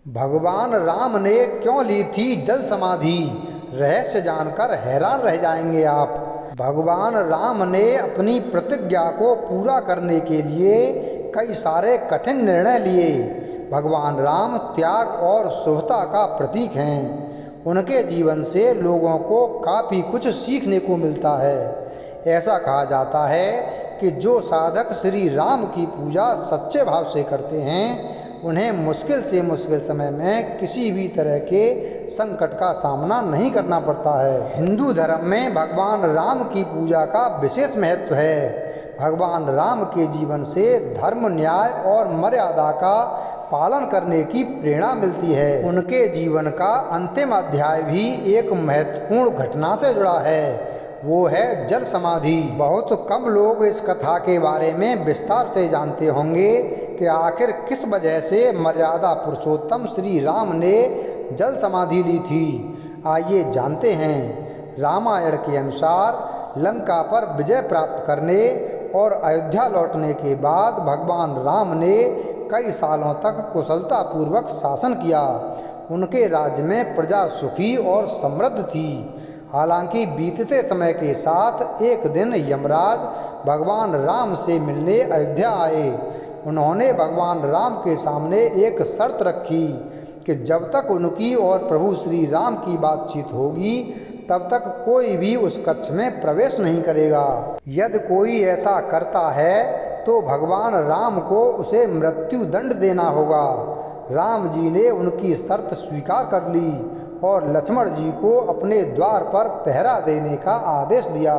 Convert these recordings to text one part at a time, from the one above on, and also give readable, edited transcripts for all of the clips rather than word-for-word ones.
भगवान राम ने क्यों ली थी जल समाधि, रहस्य जानकर हैरान रह जाएंगे आप। भगवान राम ने अपनी प्रतिज्ञा को पूरा करने के लिए कई सारे कठिन निर्णय लिए। भगवान राम त्याग और शुभता का प्रतीक हैं। उनके जीवन से लोगों को काफ़ी कुछ सीखने को मिलता है। ऐसा कहा जाता है कि जो साधक श्री राम की पूजा सच्चे भाव से करते हैं उन्हें मुश्किल से मुश्किल समय में किसी भी तरह के संकट का सामना नहीं करना पड़ता है। हिंदू धर्म में भगवान राम की पूजा का विशेष महत्व है। भगवान राम के जीवन से धर्म, न्याय और मर्यादा का पालन करने की प्रेरणा मिलती है। उनके जीवन का अंतिम अध्याय भी एक महत्वपूर्ण घटना से जुड़ा है, वो है जल समाधि। बहुत कम लोग इस कथा के बारे में विस्तार से जानते होंगे कि आखिर किस वजह से मर्यादा पुरुषोत्तम श्री राम ने जल समाधि ली थी। आइए जानते हैं। रामायण के अनुसार लंका पर विजय प्राप्त करने और अयोध्या लौटने के बाद भगवान राम ने कई सालों तक कुशलतापूर्वक शासन किया। उनके राज्य में प्रजा सुखी और समृद्ध थी। हालांकि बीतते समय के साथ एक दिन यमराज भगवान राम से मिलने अयोध्या आए। उन्होंने भगवान राम के सामने एक शर्त रखी कि जब तक उनकी और प्रभु श्री राम की बातचीत होगी तब तक कोई भी उस कक्ष में प्रवेश नहीं करेगा। यदि कोई ऐसा करता है तो भगवान राम को उसे मृत्यु दंड देना होगा। राम जी ने उनकी शर्त स्वीकार कर ली और लक्ष्मण जी को अपने द्वार पर पहरा देने का आदेश दिया।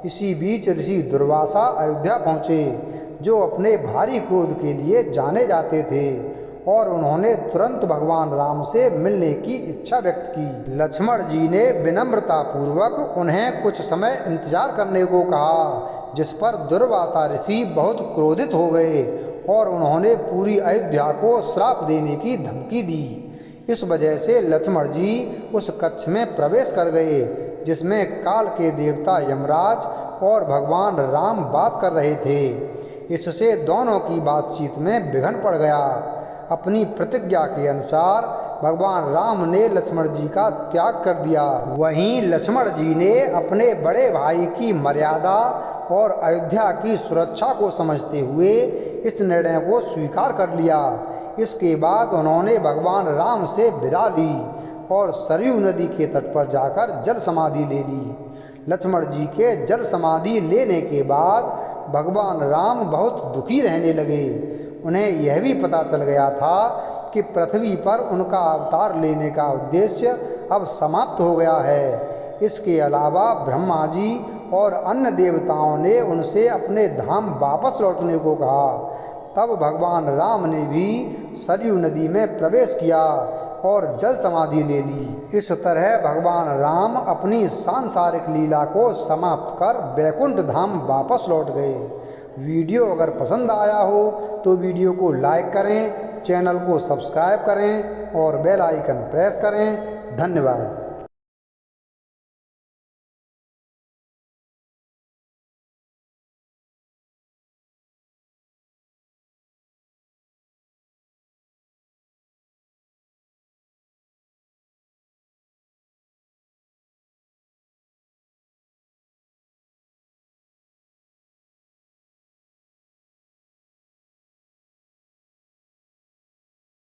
इसी बीच ऋषि दुर्वासा अयोध्या पहुँचे, जो अपने भारी क्रोध के लिए जाने जाते थे, और उन्होंने तुरंत भगवान राम से मिलने की इच्छा व्यक्त की। लक्ष्मण जी ने विनम्रतापूर्वक उन्हें कुछ समय इंतजार करने को कहा, जिस पर दुर्वासा ऋषि बहुत क्रोधित हो गए और उन्होंने पूरी अयोध्या को श्राप देने की धमकी दी। इस वजह से लक्ष्मण जी उस कक्ष में प्रवेश कर गए जिसमें काल के देवता यमराज और भगवान राम बात कर रहे थे। इससे दोनों की बातचीत में विघ्न पड़ गया। अपनी प्रतिज्ञा के अनुसार भगवान राम ने लक्ष्मण जी का त्याग कर दिया। वहीं लक्ष्मण जी ने अपने बड़े भाई की मर्यादा और अयोध्या की सुरक्षा को समझते हुए इस निर्णय को स्वीकार कर लिया। इसके बाद उन्होंने भगवान राम से विदा ली और सरयू नदी के तट पर जाकर जल समाधि ले ली। लक्ष्मण जी के जल समाधि लेने के बाद भगवान राम बहुत दुखी रहने लगे। उन्हें यह भी पता चल गया था कि पृथ्वी पर उनका अवतार लेने का उद्देश्य अब समाप्त हो गया है। इसके अलावा ब्रह्मा जी और अन्य देवताओं ने उनसे अपने धाम वापस लौटने को कहा। तब भगवान राम ने भी सरयू नदी में प्रवेश किया और जल समाधि ले ली। इस तरह भगवान राम अपनी सांसारिक लीला को समाप्त कर वैकुंठ धाम वापस लौट गए। वीडियो अगर पसंद आया हो तो वीडियो को लाइक करें, चैनल को सब्सक्राइब करें और बेल आइकन प्रेस करें। धन्यवाद।